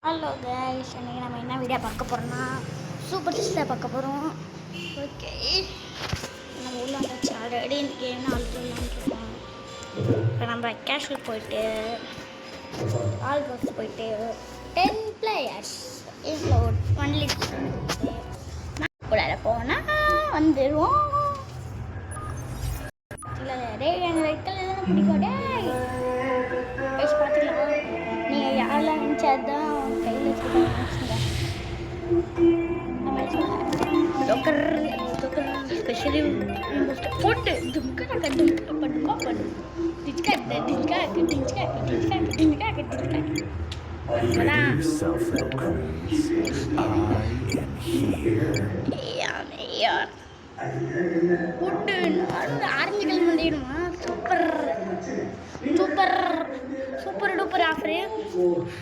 Hello guys, இன்றைக்கி நம்ம என்ன வீடியோ பார்க்க போகிறோம்னா சூப்பர் சிக்ஸை பார்க்க போகிறோம். ஓகே, நம்ம உள்ள வந்துச்சு ஆல்ரெடி. இன்றைக்கி என்ன ஆல்ரெடிலாம் இப்போ நம்ம கேஷுவல் போயிட்டு ஆல் பாக்ஸ் போயிட்டு 10 பிளேயர்ஸ் இன்க்ளூட் ஒன்லி உள்ளார போனால் வந்துடுவோம். இல்லை டே எங்கள் ரெட் கலர் தானே பிடிக்கும். டே கைஸ் பார்த்துக்கலாம், நீங்கள் யாரெல்லாம் நினச்சி அதுதான் கையில் வச்சுருக்காங்க. ஸ்பெஷலி போட்டு ஆரஞ்சு கல் பண்ணிடுமா? Super super super duper offer.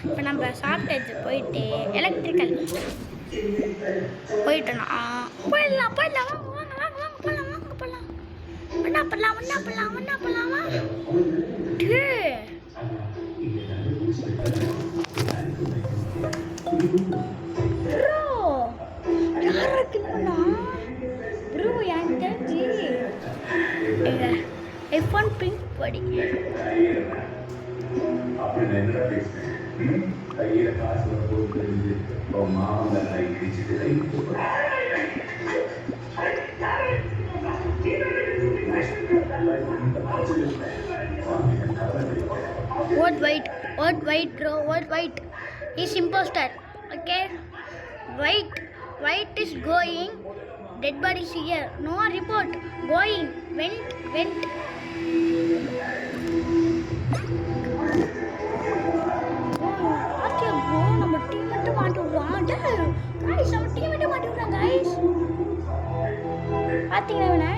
இப்போ நம்ம சாப்பிட்டது போயிட்டு எலக்ட்ரிக்கல் போயிட்டோன்னா போயிடலாம் போயிடலாம். வாங்க வாங்க வாங்க வாங்க போகலாம் வாங்க போகலாம். ஒன்றா போடலாம் ஒன்றா போடலாம் ஒன்றா போடலாமா? ப்ரோ யாருக்கு ப்ரோ என் தெரிஞ்சு ஐஃபோன் பிங்க் படி கையில காசு போட்டு மாவங்க கை கிழிச்சிட்டு what white bro, what white is imposter. Okay, white is going, dead body is here, no report, going, went பார்த்தீங்கன்னா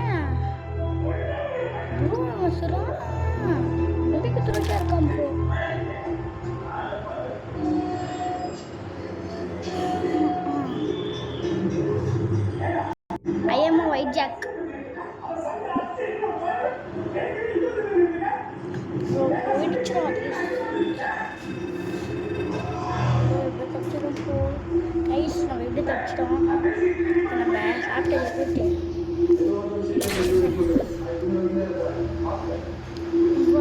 துறைக்கா இருக்கான் bro. I am a white jack. Bro, போயிடுச்சு கைஸ். நம்ம எப்படி தப்பிச்சிட்டோம். நம்ம சாப்பிட்டது போயிட்டு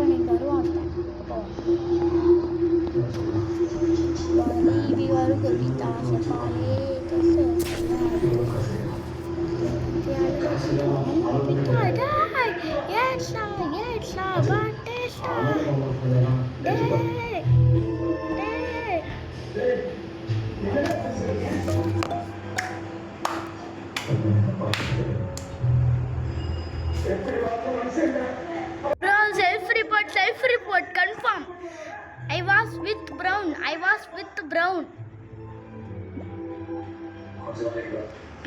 நீங்கள் வருவான் baru kita sekali self report confirm. I was with Brown.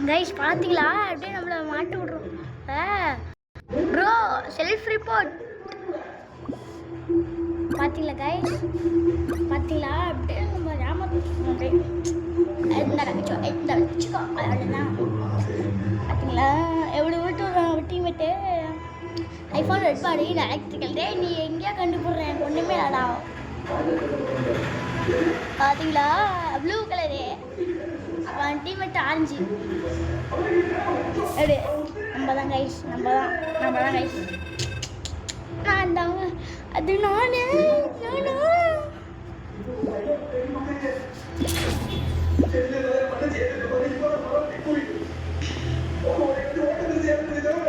Guys பார்த்தீங்களா, அப்படியே நம்மளை மாட்டி விட்றோம். ப்ரோ செல்ஃப் ரிப்போர்ட் பார்த்தீங்களா கைஸ், பார்த்தீங்களா அப்படியே நம்ம ஏமாத்திட்டோம். அப்படியே வச்சுக்கோ அப்படின்னா பார்த்தீங்களா எப்படி விட்டு டீமேட்டு ஐஃபோன் ரெட் பாடி எலக்ட்ரிக்கல். டே நீ எங்கேயா கண்டுபிடுறேன், எனக்கு ஒன்றுமே இல்லடா. பார்த்தீங்களா ப்ளூ கலரு, அவன் டீமேட் ஆரஞ்சு. எப்படி நம்ம தான் கைஸ், நம்ம தான் கைஸ். நான் தாங்க அது நானு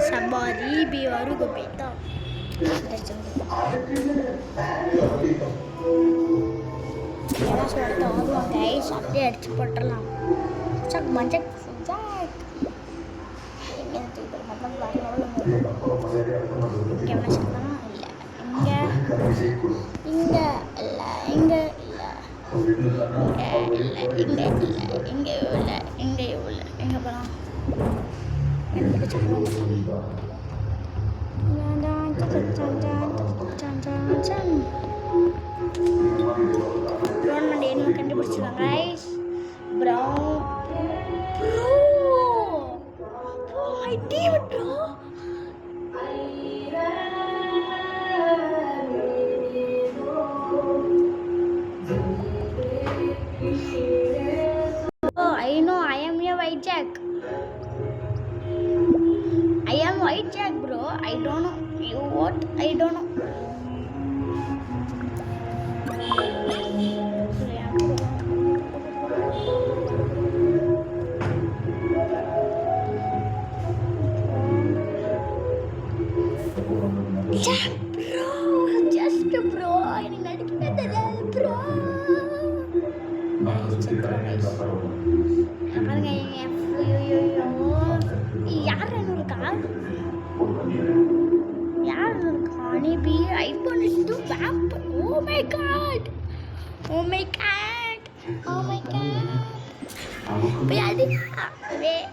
சபாரி பி வரு கோபிதா என்ன சொல்லிட்டு வருவான் கைஸ். அப்படியே அடிச்சு போட்டுடலாம். சக் மஞ்சக் சஜாக் எங்கே தூக்கிட்டு மொத்தம் வரணும். இங்கே என்ன சொல்லலாம், இல்லை இங்கே இல்லை இங்கே இல்லை எங்கே போகலாம். எனக்கு சொல்லலாம் கவர்மெண்ட் என்ன கண்டுபிடிச்சிருக்காங்க guys. Brown my team bro. I don't know. You what? I don't know. Bro, just bro. எனக்கு நடிக்கவே தெரியாது bro. பாருங்க யார் இருக்கா யார் இருக்கா நீபி ஐபோன் இஸ் டு வேம்ப் oh my god oh my god oh my god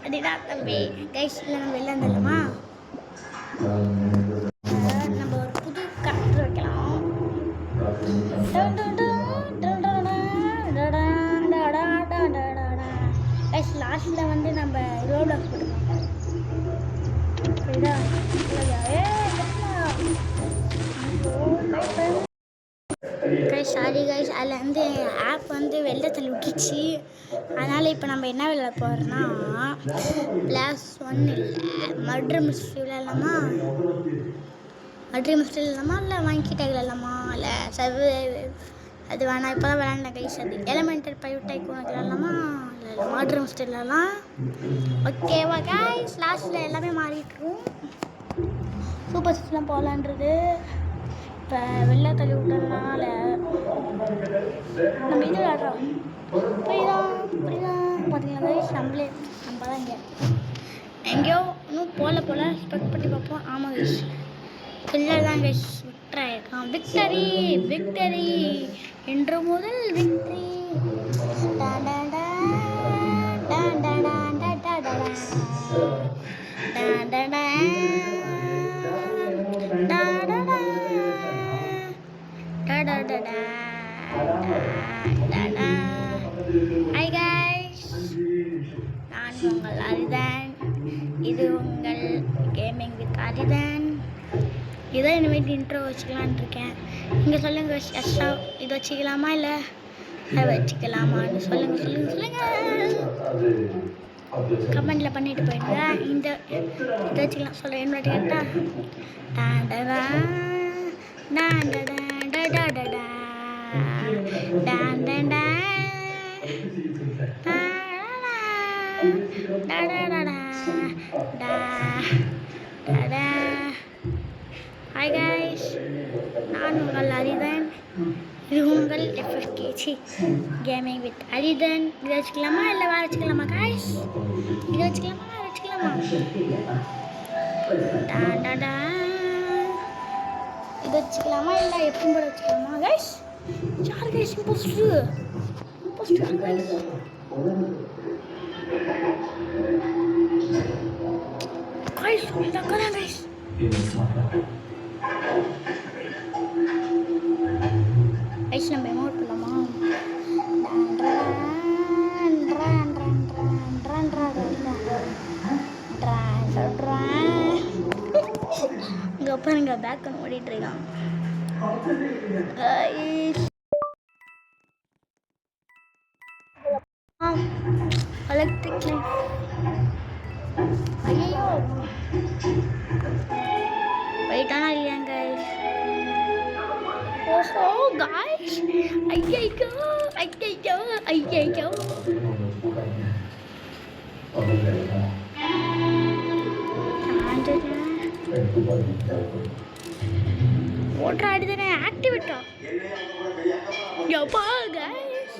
அதுதான் தம்பி கைஸ் நம்ம வெளில வந்துடலாமா நம்ம ஒரு புது கரெக்டர் வைக்கலாம் கைஸ் லாஸ்ட்டில் வந்து நம்ம ரோப்ளாக்ஸ் போட்டுக்கலாம் கைஸ் சாரி கைஸ் அதில் வந்து ஆப் வந்து வெள்ளத்தில் விட்டுச்சு அதனால் இப்போ நம்ம என்ன விளையாட போகிறோம்னா ப்ளாஸ் 1 இல்லை மர்டர் மிஸ்ட்ரி விளையாடலாமா மர்டர் மிஸ்ட்ரி இல்லாமா இல்லை வாங்கிக்கிட்ட விளையாடலாமா இல்லை அது வேணாம் இப்போ தான் விளையாண்டேன் கைஸ் அது எலமெண்டல் பைவ் டைக்கூன் விளையாடலாமா இல்லை மர்டர் மிஸ்ட்ரி விளையாடலாம் ஓகேவா கைஸ் லாஸ்ட்டில் எல்லாமே மாறிட்டுரும் சூப்பர் சிக்ஸ்லாம் போகலான்றது இப்போ வெளில தள்ளி விட்டதுனால நம்ம இது விளையாடுறோம் புரியுதா பார்த்தீங்களா கைஸ் நம்ம தான் இங்கே எங்கேயோ இன்னும் போல எக்ஸ்பெக்ட் பண்ணி பார்ப்போம் ஆமாம் கைஸ் கில்லர் தான் கைஸ் விக்டராயிருக்கான் விக்டரி என்று முதல் விக்டரி Hi guys, நான் உங்கள் அரிதான். இது உங்கள் கேமிங் வித் அரிதான். இதான் இனிமேட்டு இன்ட்ரோ வச்சுக்கலான் இருக்கேன். நீங்கள் சொல்லுங்கள் எஸ்ஸா இது வச்சுக்கலாமா இல்லை அதை வச்சுக்கலாமான்னு சொல்லுங்கள் கமெண்டில் பண்ணிட்டு போயிடுங்க. இதை வச்சுக்கலாம் சொல்ல என்ன கேட்டா ஹாய் கைஸ், நான் உங்கள் அரிதன். இது உங்கள் எஃப்எஃப்கேசி கேமிங் வித் அரிதன். இதை வச்சுக்கலாமா இல்லை வேறு வச்சுக்கலாமா கைஸ்? இதை வச்சுக்கலாமா இது வச்சுக்கலாமா இல்லை எப்பவும் கூட வச்சுக்கலாமா கைஸ்? யார் கைஸ் இம்போஸ்டர் கைஸ்? கைஸ் இதான் கைஸ். கைஸ் நம்ம எமோட் பண்ணலாமா? இங்கே பாருங்க பேக் பண்ண ஓடிட்டு இருக்கான். எலக்ட்ரிக் லைட் ஐயோ வெயிட்டானா இல்லையாங்க கைஸ்? ஓஹோ கைஸ், ஐயோ ஓட்டர் ஆடுதானே ஆக்டிவேட்டா எப்பா கைஸ்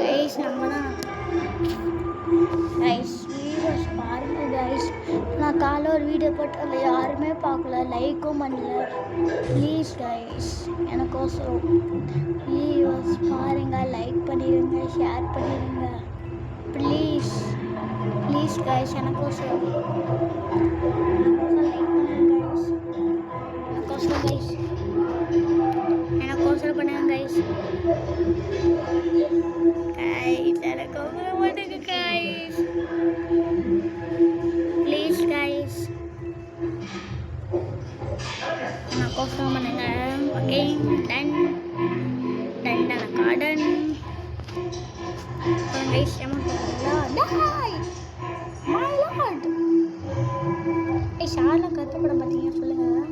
கைஸ் நம்ம தான் கைஸ் வீடியோஸ் பாருங்க கைஸ். நான் காலை ஒரு வீடியோ போட்டு அதில் யாருமே பார்க்கல, லைக்கும் பண்ணல. ப்ளீஸ் கைஸ் எனக்கோசரம் வீடியோஸ் பாருங்க, லைக் பண்ணிடுங்க, ஷேர் பண்ணிடுங்க ப்ளீஸ் கைஸ். எனக்கோசரம் லைக் பண்ணுங்க கைஸ். எனக்கோசரம் பண்ணுங்க கைஸ். எனக்கோசரம் பண்ணுங்க கைஸ் ப்ளீஸ் கைஸ். எனக்கோசரம் பண்ணுங்க. Okay done garden guys amount டேய் மை லார்ட் கைஸ் யாரெல்லாம் கருப்பு படம் பார்த்தீங்க சொல்லுங்கள்.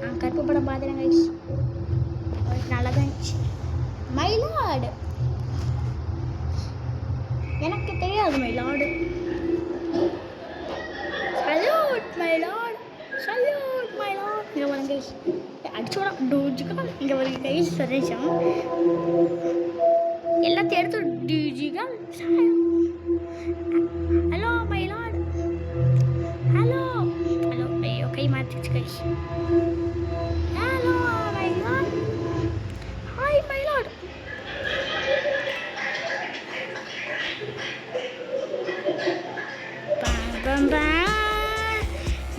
நான் கருப்பு படம் பார்த்துறேன் கைஸ். நல்லா தான் இருந்துச்சு. மை லார்டு எனக்கு தெரியாது my Lord. Salute my Lord, salute my Lord. இங்கே வருங்க கைஸ், அடிச்சோட டூஜிக்கல். இங்கே வருங்க கைஸ், சதேஷம் எல்லாத்தையும் எடுத்து டூஜிக்கல். Hello my lord, hello hello. ஐயோ கை மாற்றிச்சு guys. Hello my lord, hi my lord. Bam bam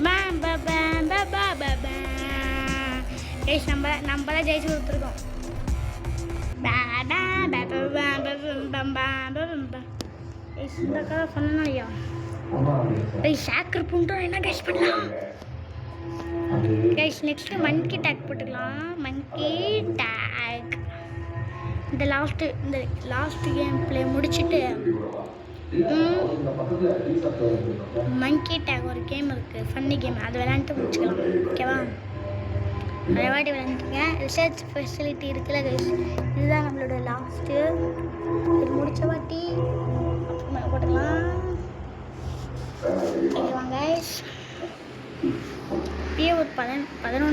bam bam bam bam bam bam. Guys, நம்மள ஜெயிச்சு கொடுத்துருக்கோம். Bam bam bam bam bam bam bam bam. Guys, இந்த கதை பண்ணலையா? Guys, ஹேக்கர் புண்டோ என்ன கைஸ் பண்ணலாம்? Guys, next மங்கி டாக் போட்டுக்கலாம். மங்கி talk. இந்த லாஸ்ட் கேம் ப்ளே முடிச்சிட்டு மங்கி டேக் ஒரு கேம் இருக்குது, ஃபன்னி கேம். அது விளையாண்டுட்டு முடிச்சுக்கலாம். ஓகேவா? நிறைய வாட்டி விளையாண்டுருங்க. ரிசர்ச் ஃபெசிலிட்டி இருக்குல்ல கைஸ், இதுதான் நம்மளோட லாஸ்ட்டு. இது முடிச்ச வாட்டி அப்புறமா போட்டுக்கலாம். ஓகேவாங்க கைஸ், இப்பயே ஒரு 11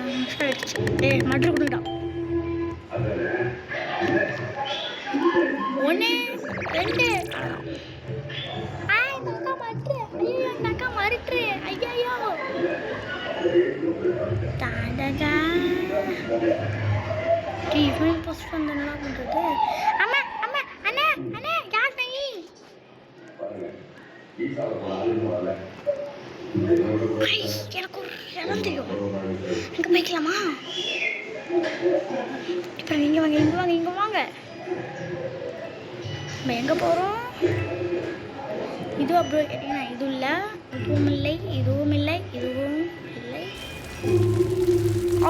நிமிஷம் ஆயிடுச்சு. மட்ரு கொடுத்துட்டான். 1 2 நக்கா மாற்று. ஐயோ நக்கா மறுட்டு. ஐயோ தாண்டா டிஃபன் போஸ்ட் பண்ணா பண்றது. அம்மா அம்மா அண்ணா அண்ணா யார் நீ? எனக்கு ஒரு இடம் தெரியும், எனக்கு போய்க்கலாமா? இப்போ இங்கே வாங்க, இங்கே வாங்க, இங்கே வாங்க. நம்ம எங்கே போகிறோம்? இதுவும் அப்படி கேட்டிங்கன்னா இதுவும் இல்லை, இதுவும் இல்லை, இதுவும் இல்லை, இதுவும் இல்லை.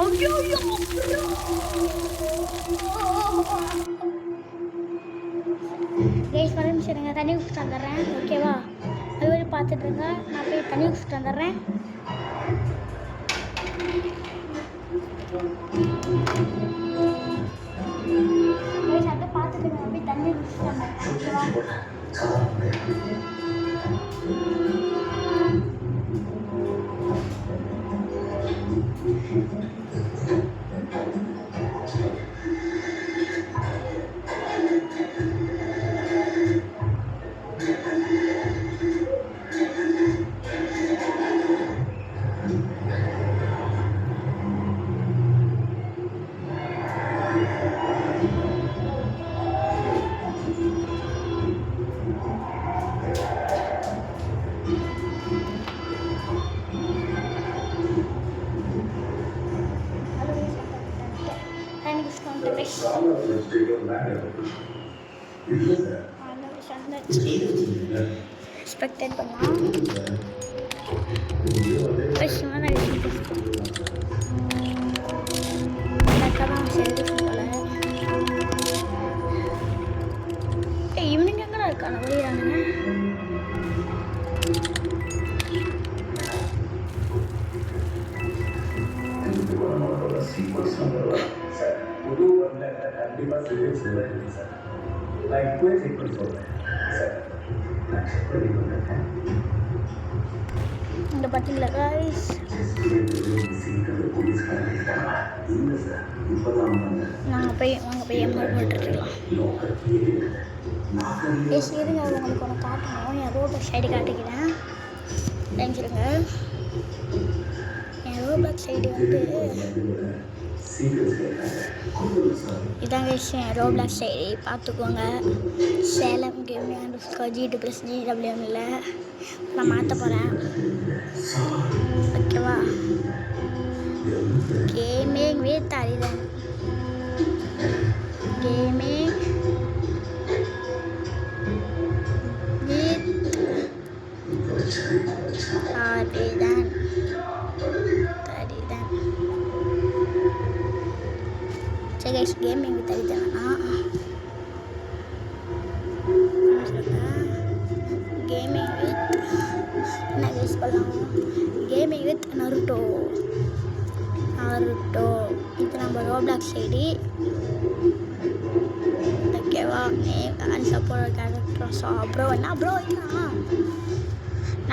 ஐயோ கைஸ், 10 நிமிஷம் இருங்க, தண்ணி குடிச்சிட்டு வந்துடுறேன். ஓகேவா? அது வரை பார்த்துட்டு இருங்க, நான் போய் தண்ணி குடிச்சிட்டு வந்துடுறேன். கைஸ், அப்படியே பார்த்துட்டு இருங்க, போய் தண்ணி குடிச்சிட்டு வந்துடுறேன். ஓகேவா? எக்ஸ்பெக்டட் பண்ணலாம். இவனுங்க எங்கடா இருக்கான ஒளியானுங்க? இந்த பார்த்தீங்களா கைஸ், நாங்கள் போய் எம்ஆர் போட்டுருக்கலாம். பேசிடுங்க, உங்களுக்கு ஒன்று காட்டணும். என் ரோபோட் சைடு காட்டிக்கிறேன், தெரிஞ்சிருங்க. என் ரோபோட் சைடு வந்து இதாங்க விஷயம். ரோப்ளாக்ஸ் சைடு பார்த்துக்கோங்க. சேலம் கேமிங் G2+GWM நான் மாற்ற போகிறேன். ஓகேவா? Gaming with Arithan, gaming with Arithan. சரி கைஸ், கேமிங் வித் அரிதனா கேமிங் வித் நருட்டோ. இது நம்ம ரோப்ளாக்ஸ் ஐடி. ஓகேவா? Name and support character. Bro என்ன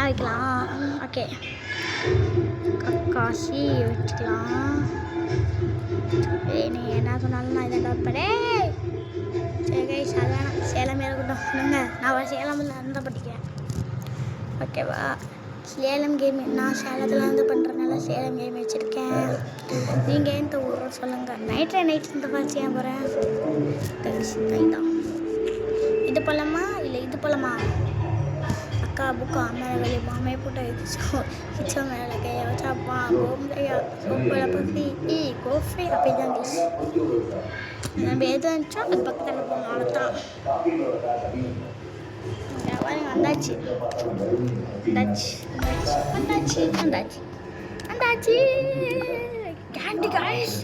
வைக்கலாம்? ஓகே, காசி வச்சுக்கலாம். நீ என்ன சொன்னாலும் நான் இதை டவுட் பண்ணேன். சரி கைஸ், அதான் சேலம் இருக்கட்டும். இல்லைங்க, நான் சேலமில் இருந்தால் படிக்கிறேன். ஓகேவா? சேலம் கேம், நான் சேலத்தில் இருந்து பண்ணுறதுனால சேலம் கேம் வச்சுருக்கேன். நீங்கள் எந்த ஊர் சொல்லுங்கள். நைட் இந்த பார்த்து ஏன் போகிறேன்? தான் இது போகலாமா இல்லை இது போகலாமா? அக்கா புக்கா மேலே வெளியே மாமே போட்டு கிச்சன் மேலே கையை வச்சாப்பா பொம்மையா சோப்பில் பற்றி கோஃபி அப்படி தான் டிஷ். நம்ம எது வந்துச்சோ அது பக்கத்தில் போகணும், அவ்வளோதான். வந்தாச்சு கேண்டி காய்ஸ்.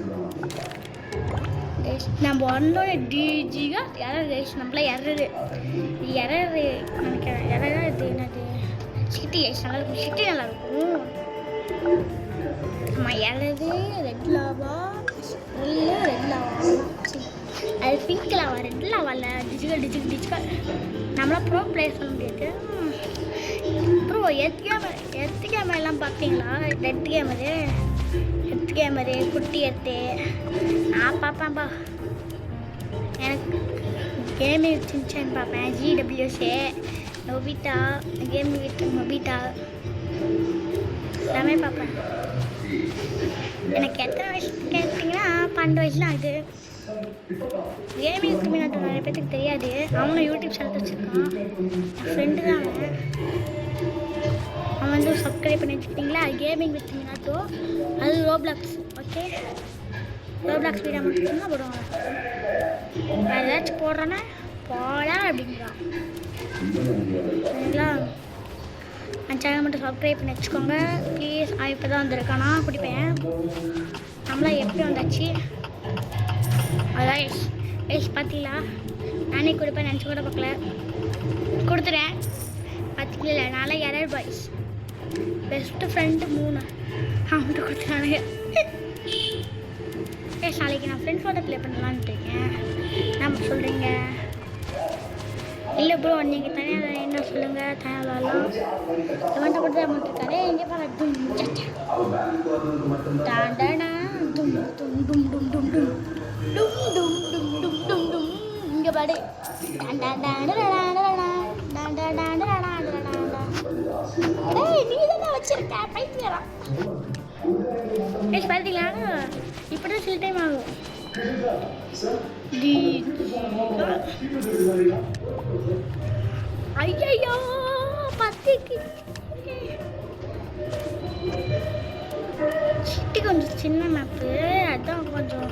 நம்ம ஒன்னோட டிஜிగా எரர் கைஸ். நம்மள எரர் நினைக்கிறேன். எரரா இது என்னது? சிட்டி கைஸ், நல்லா இருக்கும். சிட்டி நல்லா இருக்கும். ஆமாம், எரரு ரெட் லாவா அது பிங்க் லாவா ரெட் லாவால டிஜிக்கல் நம்மளாம் ப்ரோ பிளேயர் சொல்ல முடியாது. ப்ரோ எர்த் கேமரெல்லாம் பார்த்தீங்களா? ரெட் கேமரு குட்டி எர்த்து நான் பார்ப்பேன்ப்பா. எனக்கு கேமிங் சின்சான் பார்ப்பேன். ஜிடபிள்யூஸே நொபிட்டா, கேமிங் வித் நொபிட்டா எல்லாமே பார்ப்பேன். எனக்கு எத்தனை வயசு கேட்டிங்கன்னா 12 வயசு தான் ஆகுது. கேமிங் வித் மினாட்டோ நிறைய பேருக்கு தெரியாது. அவனும் யூடியூப் சேனல் வச்சுருக்கான். என் ஃப்ரெண்டு தான் அவன் வந்து சப்ஸ்கிரைப் பண்ணி வச்சுக்கிட்டிங்களா? கேமிங் வித் மினாட்டோ, அது ரோப்ளாக்ஸ். ஓகே, ரோப்ளாக்ஸ் வீடியோ மட்டும் தான் போடுவாங்க. வேறு ஏதாச்சும் போடுறேன்னா போடா அப்படிங்கிறான். சரிங்களா? அந்த சேனல் மட்டும் சப்ஸ்கிரைப் பண்ணி வச்சுக்கோங்க ப்ளீஸ். இப்போ தான் வந்திருக்கானா குடிப்பேன். நம்மளாம் எப்படி வந்தாச்சு? அதான் எஸ் பார்த்தீங்களா? நானே கொடுப்பேன் நினச்சி கூட பார்க்கல. கொடுத்துறேன் பார்த்துக்கல. நான்லாம் எரர் பாய்ஸ். பெஸ்ட்டு ஃப்ரெண்டு 3 அவன்கிட்ட கொடுத்துறானுங்க. நாளைக்கு நான் ஃப்ரெண்ட்ஸோட ப்ளே பண்ணலான்ட்டு இருக்கேன். நம்ம சொல்கிறீங்க? இல்லை ப்ரோ, நீங்கள் தனியாக என்ன சொல்லுங்கள், தனியாக விளாட்லாம். இவன்ட்ட கொடுத்து அமௌண்ட் இருக்காரு. எங்கே பாரு இங்கே பாடு நீ தானே வச்சிருக்க பைத்தியலாம். பார்த்தீங்களா? இப்படி தான் சில டைம் ஆகும். ஐயோ பத்திக்கு சிட்டி கொஞ்சம் சின்ன மேப்பு, அதான் கொஞ்சம்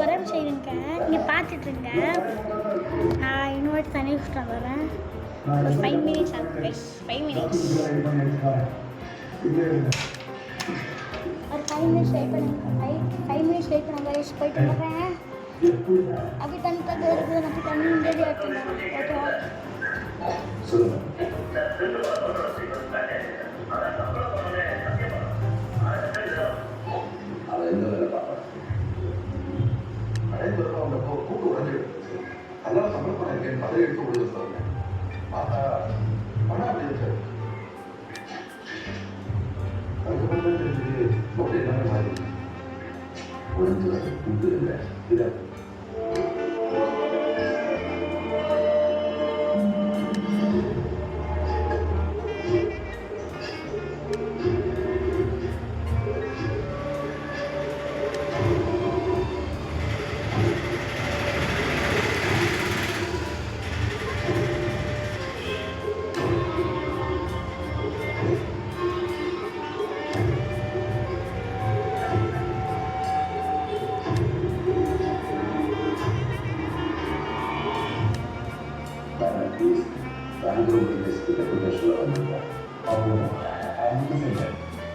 வரம் செய்யுங்க. நீங்கள் பார்த்துட்ருங்க. நான் இன்னொரு தனி விஷயம் வரேன். ஒரு 5 minutes ஆகும் கைஸ். 5 minutes ஒரு 5 minutes வெயிட் பண்ணுங்க. 5 minutes வெயிட் பண்ணுங்க கைஸ். போயிட்டு வரேன். அப்படி தண்ணி தந்து இருக்குது. அப்படி தண்ணி ரெடி ஆகிட்டு ஓகேவா? அதெல்லாம் சம்பளம் இருக்கேன். பதவி எடுத்து கொடுத்து சொல்லுங்க. பணம் அப்படி இருக்கு. அதுக்கப்புறம் தெரிஞ்சது நோட்டு எல்லாமே மாறி ஒழுங்கு புது இல்லை. இதை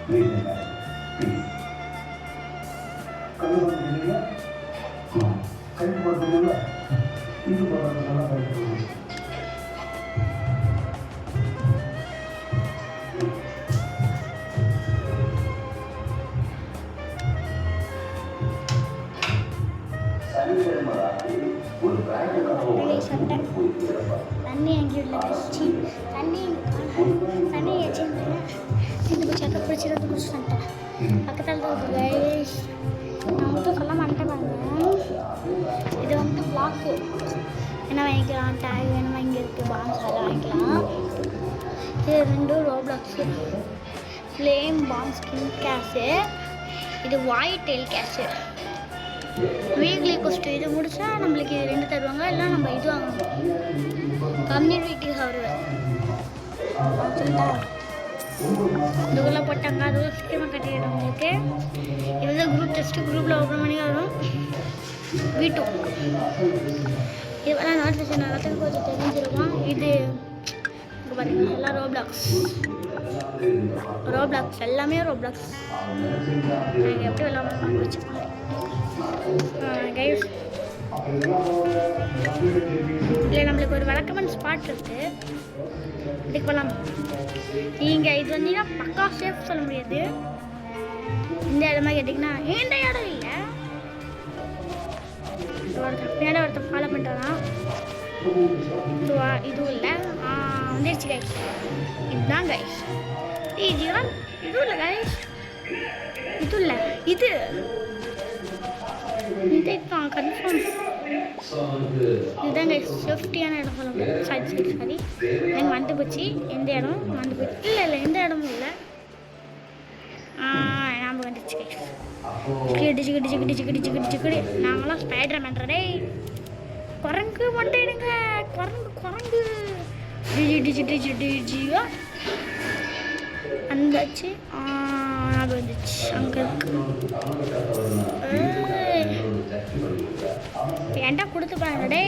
Please. சட்டை தண்ணி அங்கே உள்ள கஷ்டி தண்ணி தண்ணி வச்சுருந்தேன் இந்த சட்டை பிடிச்சிருந்து குடிச்சுட்டேன் பக்கத்தில் தான் கைஸ் நான் மட்டும் சொல்ல மாட்டேன் பாருங்க. இது வந்து பிளாக்கு என்ன வாங்கிக்கலாம், டேக் வேணுமா இங்கே இருக்குது, பான்ஸ் அதை வாங்கிக்கலாம். இது 2 ரோப்ளாக்ஸு ஃப்ளேம் பாம் ஸ்கின் கேஷு, இது வாய் டெயில் கேஷு. வீக்லி கொஸ்ட் இது முடிச்சா நம்மளுக்கு இது 2 தருவாங்க. இல்லை நம்ம இது வாங்கணும் கம்யூனிட்டி ஹவர் இதுக்குள்ளே போட்டாங்க. அதுவும் சீக்கிரமாக கட்டிடுறோம் உங்களுக்கு. இது வந்து குரூப் டெஸ்ட்டு குரூப்பில் ஓப்பன் பண்ணி வரும். V2 இதெல்லாம் நோட்டிஃபிகேஷன் எல்லாத்துக்கும் கொஞ்சம் தெரிஞ்சிருக்கும். இது இங்கே பாருங்கள் எல்லாம் ரோப்ளாக்ஸ் எல்லாமே ரோப்ளாக்ஸ். நாங்கள் எப்படி விளாட்றோம் வச்சுக்கோங்க கைஸ். இல்லை நம்மளுக்கு ஒரு வழக்கமான ஸ்பாட் இருக்குது, இதுக்கு போகலாம். நீங்கள் இது வந்தீங்கன்னா பக்கா சேஃப் சொல்ல முடியாது. இந்த இடமா கேட்டிங்கன்னா இந்த இடம் இல்லை, பின்னாடி ஒருத்தர் ஃபாலோ பண்ணிட்டு வரான். இதுவும் இல்லை வந்துடுச்சு கைஸ். இதுதான் கைஸ். இதுதான் இதுவும் இல்லை கைஸ், இது இல்லை இது இதுதான் கன்ஃபார்ம். இதுதான் கைஸ் சேஃப்டியான இடம் சொல்ல முடியாது. சாரி எனக்கு வந்து போச்சு. எந்த இடம் வந்து போச்சு? இல்லை எந்த இடமும் இல்லை. ஞாபகம் வந்துச்சு கைஸ். கிடிச்சு நாங்களாம் ஸ்பைடர் மேன்றடே. குரங்கு மண்டைடுங்க, குரங்கு டிஜியா வந்தாச்சு. ஞாபகம் வந்துச்சு அங்கே இருக்கு. ஏன்டா கொடுத்து பாருடே.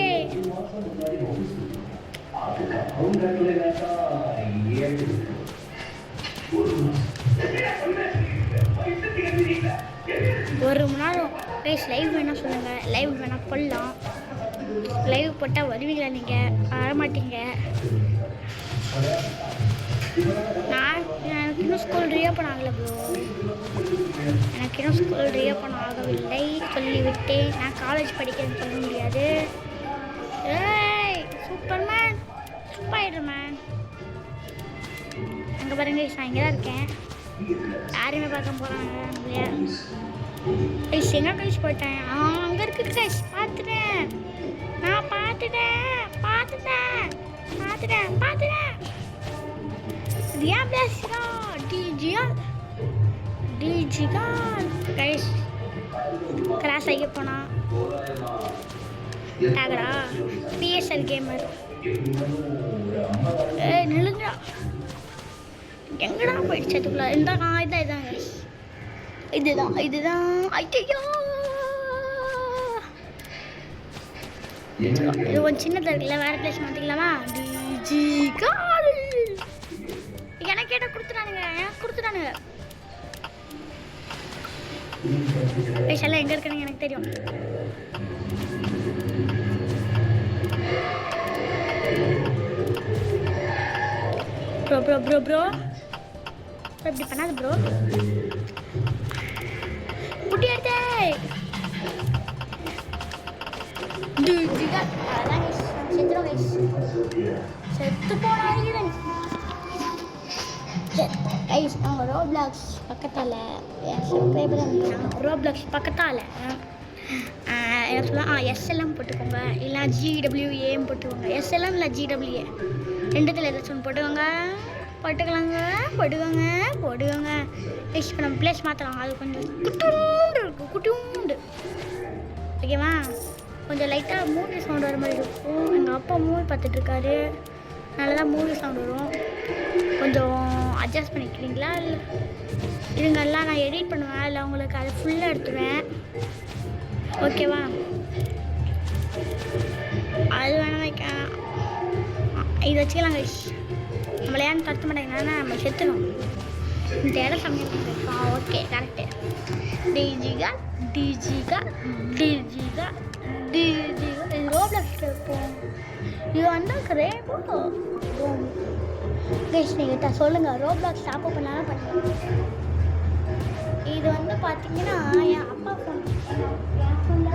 ஒரு மணி நேரம் ப்ளீஸ் லைவ் வேணால் சொல்லுங்கள், லைவ் வேணால் போடலாம். லைவ் போட்டால் வருவீங்களா? நீங்கள் வரமாட்டீங்க. எனக்கு இன்னும் ஸ்கூல் ரீஓப்பன் ஆகலை ப்ரோ, எனக்கு இன்னும் ஸ்கூல் ரீஓப்பன் ஆகவில்லை சொல்லிவிட்டேன். நான் காலேஜ் படிக்கிறேன்னு சொல்ல முடியாது. ஏய் சூப்பர்மேன், ஸ்பைடர்மேன் அங்கே பாருங்க. நான் இங்கே தான் இருக்கேன், யாருமே பார்க்க போகிறாங்க இல்லையா? கைஸ் எங்கே கைஸ் போயிட்டேன்? அங்கே இருக்கு கைஸ், பார்த்துட்டேன் நான் பார்த்துட்டேன். இது ஏன் பேசுகிறா? டிஜிகா கைஸ் கிளாஸ் ஆகி போனா டாகடா பிஎஸ்எல் கேமர். நிலுங்கடா, எங்கடா போயிடுச்சு அதுக்குள்ள? இதாங்க இதுதான் ஐயோ இது கொஞ்சம் சின்னதாக இருக்குல்ல, வேறு பிளேஸ் மாற்றிக்கலாமா? டிஜிகால் எனக்கு கேட்டால் கொடுத்துட்டானுங்க. ப்ளேஸ் எல்லாம் எங்கே இருக்குன்னு எனக்கு தெரியும். ப்ரோ இப்படி பண்ணாது ப்ரோ. குட்டி எடுத்தே செத்து போனாங்க. அவங்க ரோப்ளாக்ஸ் பக்கத்தால் என்ன சொல்லலாம், எஸ்எல்எம் போட்டுக்கோங்க, இல்லை ஜிடபிள்யூஏம் போட்டுக்கோங்க. எஸ்எல்எம் இல்லை ஜிடபிள்யூஏ ரெண்டுத்தில் ஏதாச்சும் ஒன்று போட்டுக்கலாங்க. இப்போ நம்ம பிளேஸ் மாற்றலாம். அது கொஞ்சம் குட்டியூண்டு ஓகேவா? கொஞ்சம் லைட்டாக மூவி சவுண்ட் வர மாதிரி இருக்கும். எங்கள் அப்பா மூவி பார்த்துட்ருக்காரு, நல்லா தான் மூவி சவுண்ட் வரும். கொஞ்சம் அட்ஜஸ்ட் பண்ணிக்கிறீங்களா? இல்லை இதுங்கெல்லாம் நான் எடிட் பண்ணுவேன், இல்லை உங்களுக்கு அதை ஃபுல்லாக எடுத்துருவேன் ஓகேவா? அது வேணாம் வைக்கலாம், இது வச்சுக்கலாம் கைஸ். நம்மள ஏன்னு தடுத்த மாட்டேங்கன்னா நம்ம செத்துணும். இந்த இடம் சமையல் ஓகே கரெக்டு. டிஜிகா டிஜிகா டிஜிகா டிஜிகா இது ரோப்ளாக்ஸ் இருக்கும். இது வந்து ரேபோ கைஸ் நீங்கள் சொல்லுங்கள் ரோப்ளாக்ஸ் டாப் அப் பண்ணாலும் பண்ணுங்கள். இது வந்து பார்த்தீங்கன்னா என் அப்பா ஃபோன், என் ஃபோனில்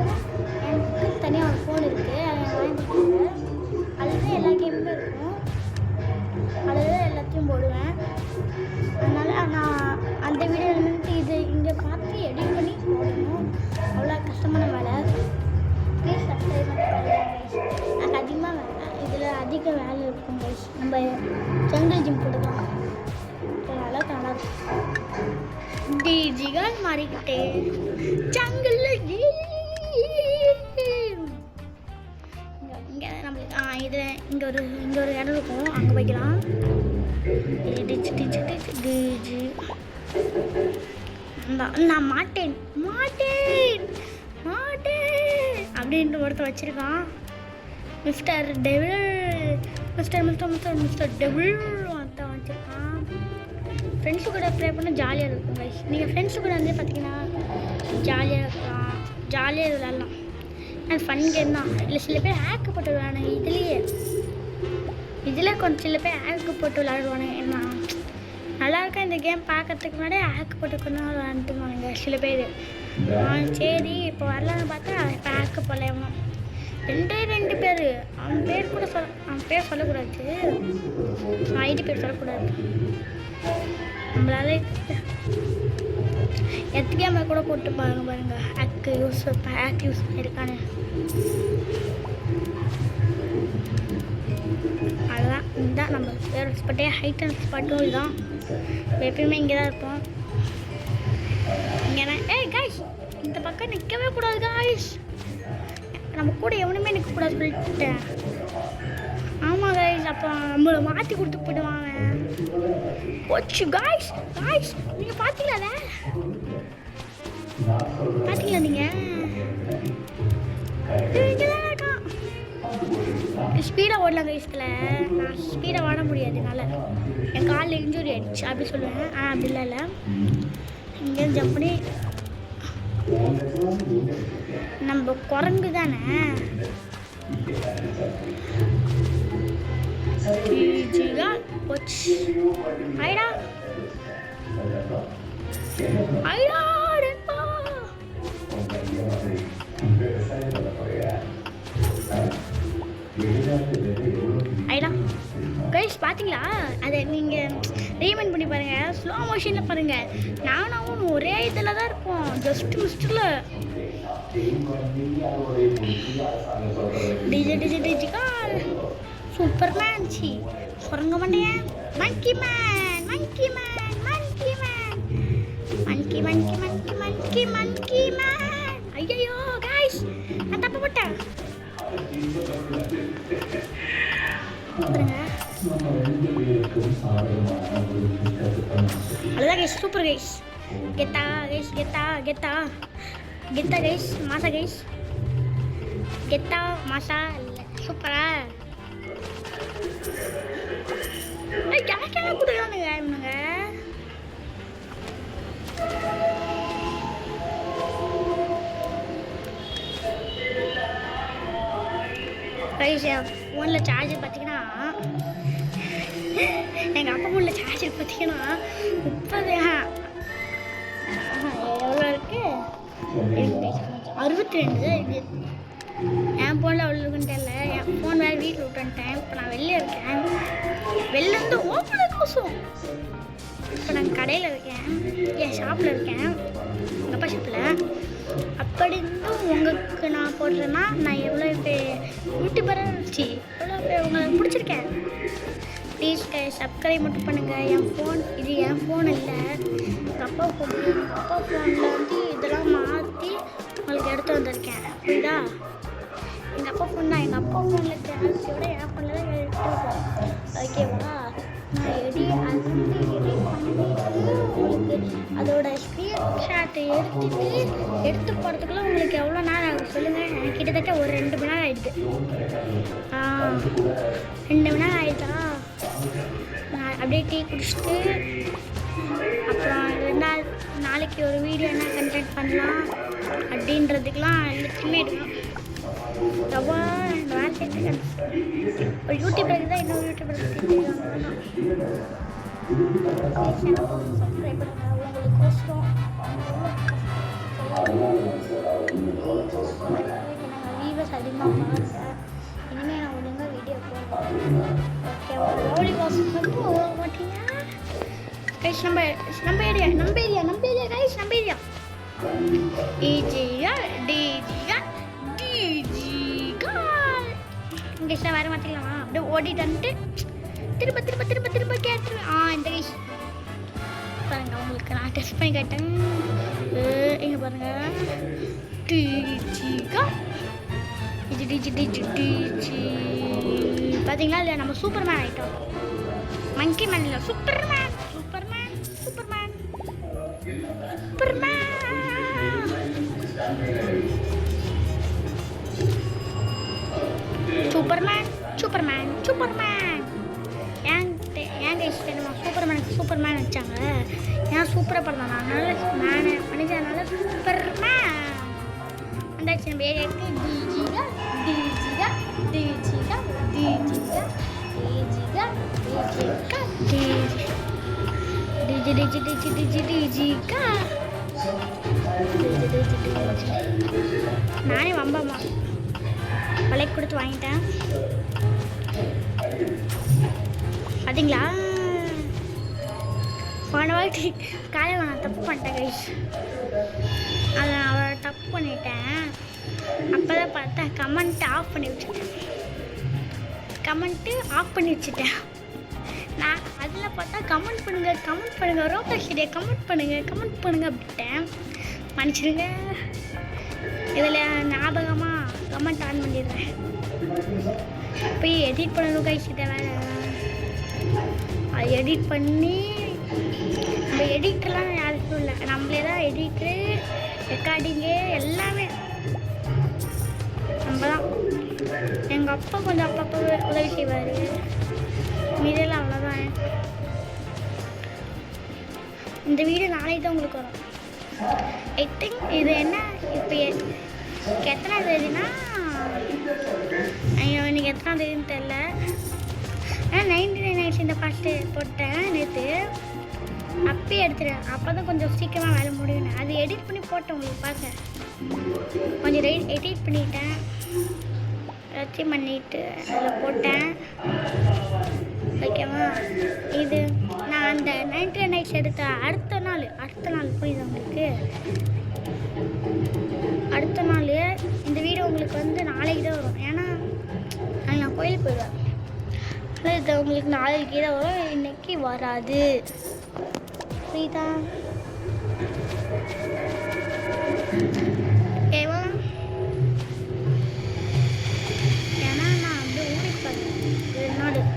எனக்கு தனியாக ஒரு ஃபோன் இருக்குது, அதை வாங்கிட்டு அதில் தான் எல்லா கேமுமே இருக்கும், அதில் தான் எல்லாத்தையும் போடுவேன். அதனால் நான் அந்த வீடியோலேருந்து இது இங்கே பார்த்து எடிட் பண்ணி போடணும், அவ்வளோ கஷ்டமான வேலை. ப்ளீஸ் சப்ஸ்கிரைப் பண்ணுங்கள். எனக்கு அதிகமாக வேலை, இதில் அதிக வேலை இருக்கும் கைஸ். நம்ம ஜங்கல் ஜிம் போட்டுக்கலாம், அளவுக்கு நல்லா இருக்கும். டிஜிகள் மாறிக்கிட்டே ஜங்கல்ல இங்கே நம்மளுக்கு இது இங்கே ஒரு இடம் இருக்கும், அங்கே வைக்கலாம். டிஜி டிஜி டிஜி டிஜி நான் மாட்டேன் மாட்டேன் மாட்டேன் அப்படின்ட்டு ஒருத்தர் வச்சுருக்கான். Mister devil mister mister mister mister devil ஒருத்தன் வச்சுருக்கான். ஃப்ரெண்ட்ஸு கூட ப்ளே பண்ண ஜாலியாக இருக்கும் கைஸ். நீங்கள் ஃப்ரெண்ட்ஸு கூட வந்து பார்த்தீங்கன்னா ஜாலியாக இருக்கலாம், ஜாலியாக விளாட்லாம். அது ஃபன் கேம் தான். இல்லை சில பேர் ஹேக்கு போட்டு விளாடுவாங்க, இதில் கொஞ்சம் சில பேர் ஹேக்கு போட்டு விளாடுவானுங்க. என்ன நல்லாயிருக்கா இந்த கேம் பார்க்கறதுக்கு முன்னாடி ஹேக்கு போட்டு கொண்டு விளாண்டுவானுங்க சில பேர். சரி இப்போ வரலான்னு பார்த்தா இப்போ ஹேக்கு போடலாம். ரெண்டு பேர் அவன் பேர் கூட அவன் பேர் சொல்லக்கூடாது, ஐடி பேர் சொல்லக்கூடாது. நம்மளால எத்தனை கூட போட்டு பாருங்க ஹேக் யூஸ் பண்ணியிருக்கானு. அதுதான் இதுதான் நம்ம வேறு ஸ்பாட்டே, ஹைட் அண்ட் ஸ்பாட்டும் இதுதான். எப்பயுமே இங்கே தான் இருப்போம். இங்கே கைஸ் இந்த பக்கம் நிற்கவே கூடாது கைஸ், நம்ம கூட எவனுமே நிற்கக்கூடாது சொல்லிட்டேன். ஆமாம் கைஸ், அப்போ நம்மளை மாற்றி கொடுத்து போயிடுவாங்க. போச்சு கைஸ். நீங்கள் பார்த்தீங்களா நீங்கள் இங்கே தான் இருக்கான். ஸ்பீடாக ஓடலாம் கைஸ்கில், நான் ஸ்பீடாக ஓட முடியாதுனால என் காலில் இன்ஜுரி ஆயிடுச்சு அப்படி சொல்லுவேன். அப்படி இல்லை, இங்கேருந்து ஜம்ப் பண்ணி நம்ம குரங்கு தானே. ஐடா ஐடா ஐடா கைஸ் பார்த்தீங்களா? அதை நீங்கள் ரீமைண்ட் பண்ணி பாருங்கள், ஸ்லோ மோஷனில் பாருங்கள். நானும் ஒரே இதில் தான் இருப்போம், ஜஸ்ட் மிஸ்டில். டிஜி டிஜி டிஜிகால் சூப்பர்மேன் சி குரங்க மண்டையன் மங்கி மேன் மங்கி மேன் மங்கி மேன் மங்கி மங்கி மங்கி மங்கி மங்கி மேன். ஐயோ கைஸ் நான் தப்பு போட்டேன். அதுதான் கைஸ், சூப்பர் கைஸ். கெத்தா கைஸ், கெத்தா கெத்தா கெத்தா கைஸ், மாசா கைஸ், கெத்தா மாசா சூப்பரா. கேட்க கொடுக்குறானுங்க இவனுங்க. கைஸ் ஃபோனில் சார்ஜர் பார்த்தீங்கன்னா, எங்கள் அப்பா ஃபோனில் சார்ஜர் பார்த்தீங்கன்னா 30 எவ்வளோ இருக்குது, 62 இருக்குது. என் ஃபோனில் அவ்வளோ இருக்குன்னு தெரியல. என் ஃபோன் வேறு வீட்டில் விட்டுட்டேன். இப்போ நான் வெளில இருக்கேன், வெளிலேருந்து ஓப்பன் கோசம். இப்போ நான் கடையில் இருக்கேன், என் ஷாப்பில் இருக்கேன், எங்கள் அப்பா ஷாப்பில். அப்படி இருந்தும் உங்களுக்கு நான் போடுறேன்னா நான் எவ்வளோ யூடியூபராக இருந்துச்சு, எவ்வளோ உங்களுக்கு பிடிச்சிருக்கேன். ப்ளீஸ் சப்ஸ்கிரைப் மட்டும் பண்ணுங்கள். என் ஃபோன் இது என் ஃபோன் இல்லை, எங்கள் அப்பா ஃபோன். எங்கள் அப்பா ஃபோனில் வந்து இதெல்லாம் மாற்றி உங்களுக்கு எடுத்து வந்திருக்கேன், புரியுதா? எங்கள் அப்பா ஃபோன் தான். எங்கள் அப்பா ஃபோனில் கேல்சியோட என் ஃபோனில் தான் எடுத்துருக்கோம், ஓகேவா? நான் அது வந்து எடிட் பண்ணிட்டு உங்களுக்கு அதோட ஸ்க்ரீன்ஷாட்டை எடுத்து போகிறதுக்குள்ள உங்களுக்கு எவ்வளோ நேரம் ஆகும் சொல்லுங்கள். எனக்கு கிட்டத்தட்ட ஒரு 2 மணி நேரம் ஆகிடுது. 2 மணி நேரம் ஆகிடுதா? நான் அப்படியே டீ குடிச்சிட்டு அப்புறம் நாளைக்கு ஒரு வீடியோ என்ன கண்டென்ட் பண்ணலாம் அப்படின்றதுக்கெலாம் எல்லாத்தையுமே எடுக்கணும். ரொம்ப வேலை ஒரு யூடியூபருக்கு தான் இன்னொரு யூடியூபருக்கு சப்ஸ்கிரைப் பண்ணுங்கள் உங்களுக்கோசரம். வீவர்ஸ் அதிகமாக பாருங்க. இனிமேல் நான் ஒழுங்காக வீடியோ போடுவேன். ஓகேவா? ரவுடி பாஸ் மட்டும் போக மாட்டீங்க கைஸ். நம்ம ஏரியா கைஸ். நம்ம ஏரியா டிஜியா இங்கிலீஷில் வர மாட்டீங்களா? அப்படியே ஓடிட்டு வந்துட்டு திரும்ப கேட்டுருவேன். இந்த கைஸ் பாருங்க, உங்களுக்கு நான் டெஸ்ட் பண்ணி கேட்டேன். இங்கே பாருங்க, டிஜிகா டிஜி பார்த்தீங்களா இல்லையா? நம்ம சூப்பர்மேன் ஆகிட்டோம். மங்கி மேன் இல்லை, சூப்பர்மேன். ஏன் இஷ்டமா சூப்பர்மேன் வச்சாங்க? ஏன் சூப்பராக பண்ணலாம்? அதனால மேனு பண்ணிச்சதுனால சூப்பர்மேன் வந்தாச்சு. நம்ம ஏரியாவுக்கு நானே வம்பம்மா விலைக்கு கொடுத்து வாங்கிட்டேன். பார்த்தீங்களா? போன வாட்டி காலையில் நான் தப்பு பண்ணிட்டேன் கைஸ். அதை அவரை தப்பு பண்ணிட்டேன். அப்போ தான் பார்த்தேன் கமெண்ட்டு ஆஃப் பண்ணி வச்சுட்டேன். நான் அதில் பார்த்தா கமெண்ட் பண்ணுங்கள் ரோகேஷ் கமெண்ட் பண்ணுங்கள் அப்படின்ட்டேன். மன்னிச்சிடுங்க. இதில் ஞாபகமாக கமெண்ட் ஆன் பண்ணிடுறேன். போய் எடிட் பண்ணணும் கைஸ். இதை வேறு அது எடிட் பண்ணி நம்ம எடிட்டெல்லாம் யாருக்கும் இல்லை, நம்மளே தான் எடிட்டு ரெக்கார்டிங்கு எல்லாமே நம்ம தான். எங்கள் அப்பா கொஞ்சம் அப்பப்போ உதவி செய்வார், மீதெல்லாம் அவ்வளோதான். இந்த வீடியோ நாளைக்கு தான் உங்களுக்கு வரும். ஐ திங்க் இது என்ன இப்போ எத்தனாம் தேதினா, இன்னைக்கு எத்தனாம் தேதின்னு தெரில. ஆனால் 99 நைட்ஸ் இந்த ஃபஸ்ட்டு போட்டேன் நேற்று. அப்பயே எடுத்துட்டேன். அப்போ தான் கொஞ்சம் சீக்கிரமாக வேலை முடியும். அது எடிட் பண்ணி போட்டேன் உங்களுக்கு பார்க்க. கொஞ்சம் எடிட் பண்ணிட்டேன், எல்லாத்தையும் பண்ணிவிட்டு அதில் போட்டேன். ஓகேவா? இது நான் அந்த 99 நைட்ஸ் எடுத்த அடுத்த நாள் புரியுது உங்களுக்கு? அடுத்த நாள் இந்த வீடியோ உங்களுக்கு வந்து நாளைக்கு தான் வரும். ஏன்னா நான் கோயிலுக்கு போயிடுவேன். ஆனால் இது உங்களுக்கு நாளைக்கு தான் வரும், இன்னைக்கு வராது. புரியுதா? ஏவா? ஏன்னா நான் அப்படியே ஊருக்கு போகிறேன்.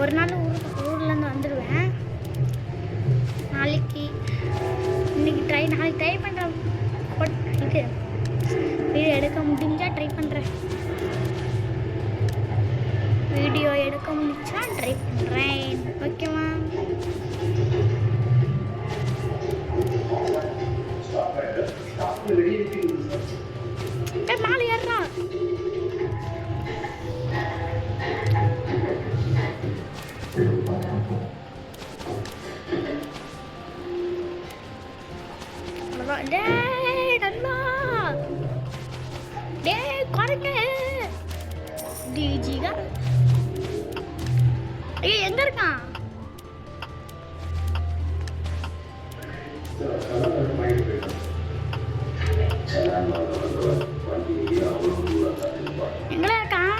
ஒரு நாள் ஊர்லேருந்து வந்துடுவேன். நாளைக்கு ட்ரை பண்ணுறேன். இது வீடியோ எடுக்க முடிஞ்சால் ட்ரை பண்ணுறேன். ஓகேவா? மேலே ஏறா. எங்க இருக்கான்? எங்கடா இருக்கான்?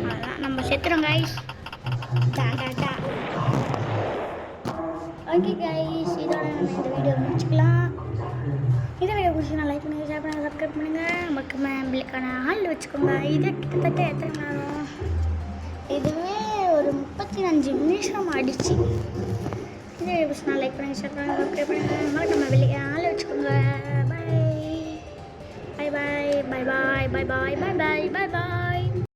அதான் நம்ம செத்துறோம் கைஸ். ஓகே கைஸ், இதோட நம்ம இந்த வீடியோ முடிச்சுக்கலாம். இந்த வீடியோ பிடிச்சி நான் லைக் பண்ணுங்கள், ஷேர் பண்ணுங்கள், சப்ஸ்கிரைப் பண்ணுங்கள். மக்கள் நம்மளுக்கான ஆள் வச்சுக்கோங்க. இது கிட்டத்தட்ட எத்தனை நேரம்? இதுவே ஒரு 35 நிமிஷம் ஆடிச்சு. இந்த வீடியோ பிடிச்சி நான் லைக் பண்ணுங்கள், ஷேர் பண்ணுங்கள், சப்ஸ்கிரைப் பண்ணுங்கள். மக்கள் நம்ம ஆள் வச்சுக்கோங்க. பாய் பாய். பாய் பாய் பாய் பாய் பாய் பாய் பாய் பாய்